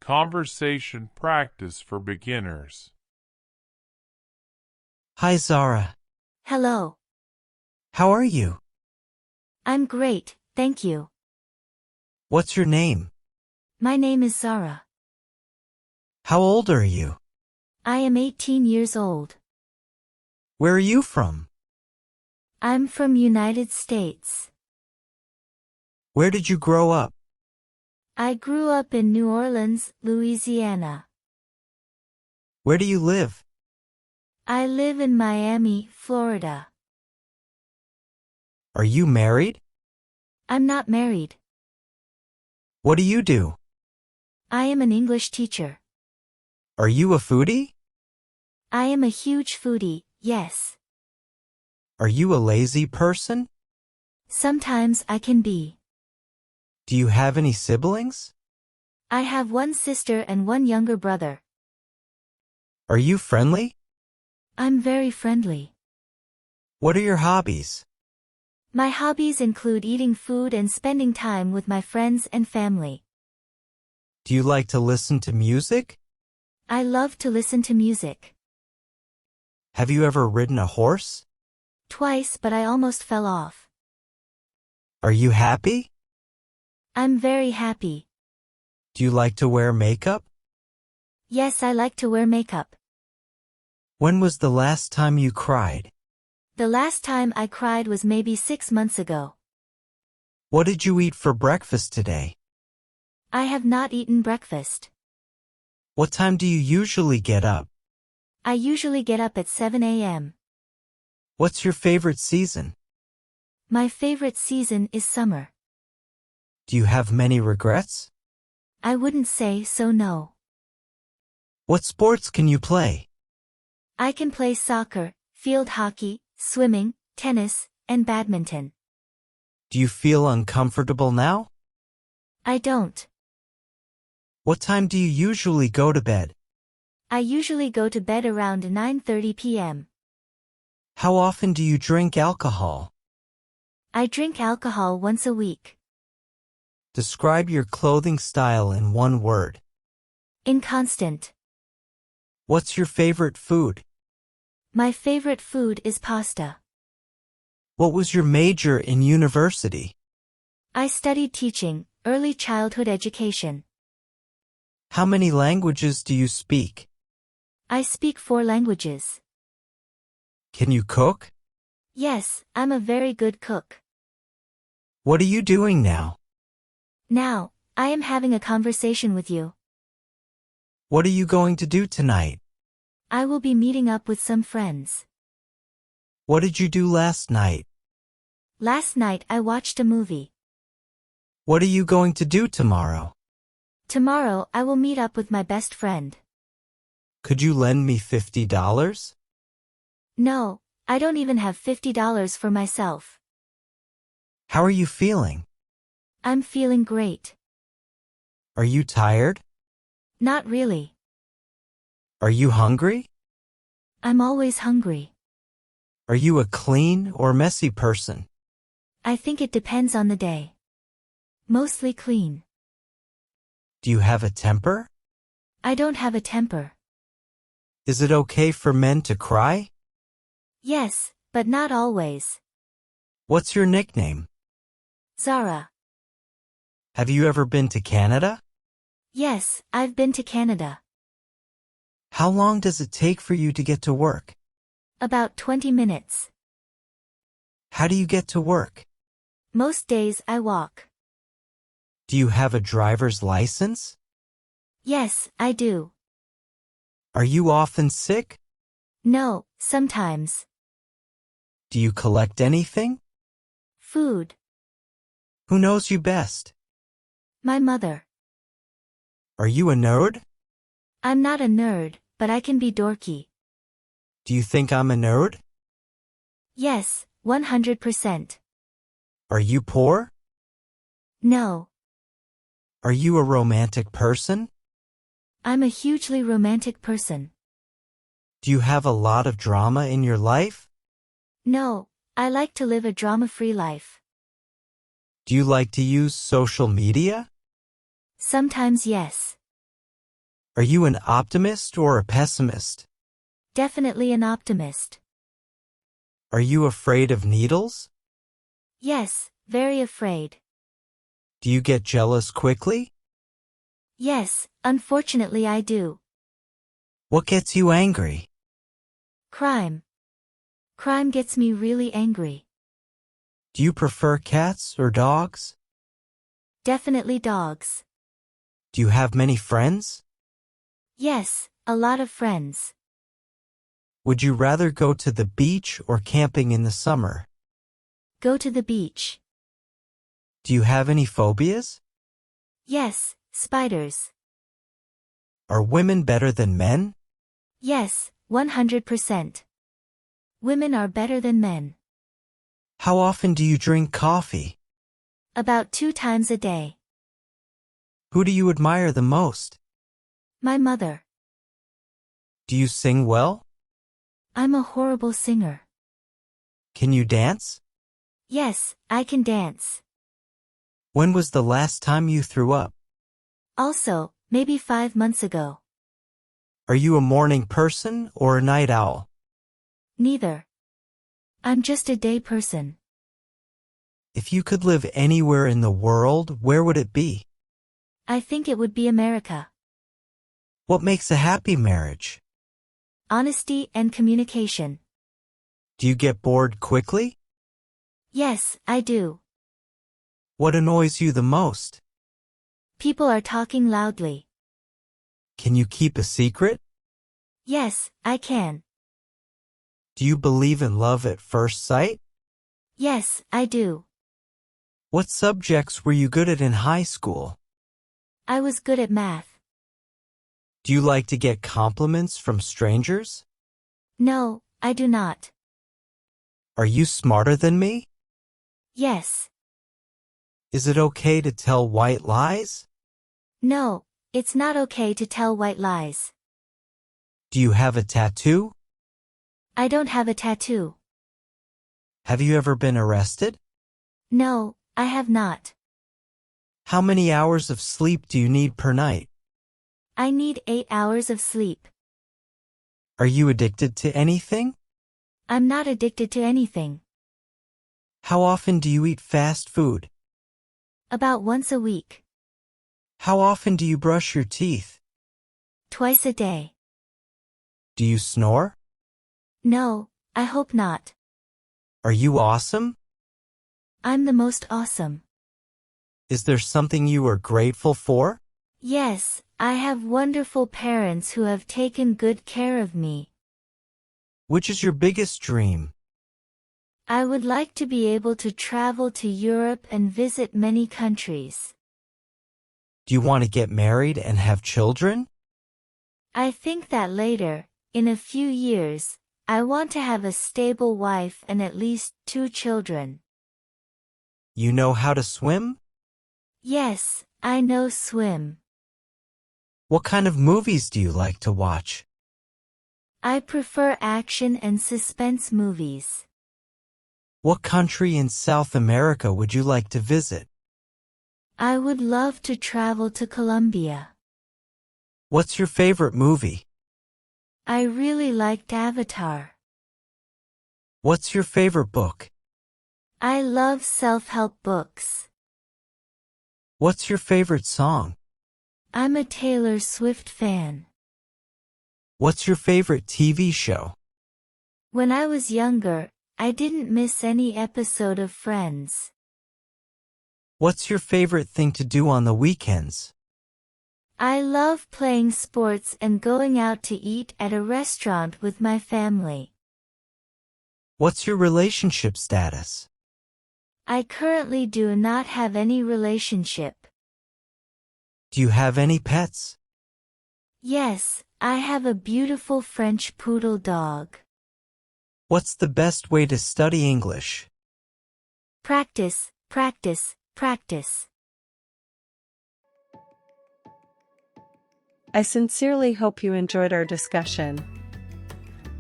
Conversation practice for beginners. Hi, Zara. Hello. How are you? I'm great, thank you. What's your name? My name is Zara. How old are you? I am 18 years old. Where are you from? I'm from United States. Where did you grow up? I grew up in New Orleans, Louisiana. Where do you live? I live in Miami, Florida. Are you married? I'm not married. What do you do? I am an English teacher. Are you a foodie? I am a huge foodie, yes. Are you a lazy person? Sometimes I can be. Do you have any siblings? I have one sister and one younger brother. Are you friendly? I'm very friendly. What are your hobbies? My hobbies include eating food and spending time with my friends and family. Do you like to listen to music? I love to listen to music. Have you ever ridden a horse? Twice, but I almost fell off. Are you happy? I'm very happy. Do you like to wear makeup? Yes, I like to wear makeup. When was the last time you cried? The last time I cried was maybe 6 months ago. What did you eat for breakfast today? I have not eaten breakfast. What time do you usually get up? I usually get up at 7 a.m. What's your favorite season? My favorite season is summer. Do you have many regrets? I wouldn't say so, no. What sports can you play? I can play soccer, field hockey, swimming, tennis, and badminton. Do you feel uncomfortable now? I don't. What time do you usually go to bed? I usually go to bed around 9:30 p.m. How often do you drink alcohol? I drink alcohol once a week. Describe your clothing style in one word. Inconstant. What's your favorite food? My favorite food is pasta. What was your major in university? I studied teaching, early childhood education. How many languages do you speak? I speak 4 languages. Can you cook? Yes, I'm a very good cook. What are you doing now? Now, I am having a conversation with you. What are you going to do tonight? I will be meeting up with some friends. What did you do last night? Last night I watched a movie. What are you going to do tomorrow? Tomorrow I will meet up with my best friend. Could you lend me $50? No, I don't even have $50 for myself. How are you feeling? I'm feeling great. Are you tired? Not really. Are you hungry? I'm always hungry. Are you a clean or messy person? I think it depends on the day. Mostly clean. Do you have a temper? I don't have a temper. Is it okay for men to cry? Yes, but not always. What's your nickname? Zara. Have you ever been to Canada? Yes, I've been to Canada. How long does it take for you to get to work? About 20 minutes. How do you get to work? Most days I walk. Do you have a driver's license? Yes, I do. Are you often sick? No, sometimes. Do you collect anything? Food. Who knows you best? My mother. Are you a nerd? I'm not a nerd, but I can be dorky. Do you think I'm a nerd? Yes, 100%. Are you poor? No. Are you a romantic person? I'm a hugely romantic person. Do you have a lot of drama in your life? No, I like to live a drama-free life. Do you like to use social media? Sometimes yes. Are you an optimist or a pessimist? Definitely an optimist. Are you afraid of needles? Yes, very afraid. Do you get jealous quickly? Yes, unfortunately I do. What gets you angry? Crime. Crime gets me really angry. Do you prefer cats or dogs? Definitely dogs. Do you have many friends? Yes, a lot of friends. Would you rather go to the beach or camping in the summer? Go to the beach. Do you have any phobias? Yes, spiders. Are women better than men? Yes, 100%. Women are better than men. How often do you drink coffee? About 2 times a day. Who do you admire the most? My mother. Do you sing well? I'm a horrible singer. Can you dance? Yes, I can dance. When was the last time you threw up? Also, maybe 5 months ago. Are you a morning person or a night owl? Neither. I'm just a day person. If you could live anywhere in the world, where would it be? I think it would be America. What makes a happy marriage? Honesty and communication. Do you get bored quickly? Yes, I do. What annoys you the most? People are talking loudly. Can you keep a secret? Yes, I can. Do you believe in love at first sight? Yes, I do. What subjects were you good at in high school? I was good at math. Do you like to get compliments from strangers? No, I do not. Are you smarter than me? Yes. Is it okay to tell white lies? No, it's not okay to tell white lies. Do you have a tattoo? I don't have a tattoo. Have you ever been arrested? No, I have not. How many hours of sleep do you need per night? I need 8 hours of sleep. Are you addicted to anything? I'm not addicted to anything. How often do you eat fast food? About once a week. How often do you brush your teeth? Twice a day. Do you snore? No, I hope not. Are you awesome? I'm the most awesome. Is there something you are grateful for? Yes, I have wonderful parents who have taken good care of me. Which is your biggest dream? I would like to be able to travel to Europe and visit many countries. Do you want to get married and have children? I think that later, in a few years, I want to have a stable wife and at least 2 children. You know how to swim? Yes, I know swim. What kind of movies do you like to watch? I prefer action and suspense movies. What country in South America would you like to visit? I would love to travel to Colombia. What's your favorite movie? I really liked Avatar. What's your favorite book? I love self-help books. What's your favorite song? I'm a Taylor Swift fan. What's your favorite TV show? When I was younger, I didn't miss any episode of Friends. What's your favorite thing to do on the weekends? I love playing sports and going out to eat at a restaurant with my family. What's your relationship status? I currently do not have any relationship. Do you have any pets? Yes, I have a beautiful French poodle dog. What's the best way to study English? Practice, practice, practice. I sincerely hope you enjoyed our discussion.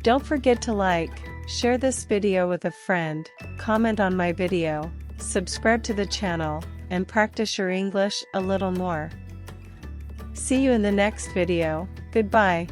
Don't forget to like, share this video with a friend, comment on my video, subscribe to the channel, and practice your English a little more. See you in the next video. Goodbye.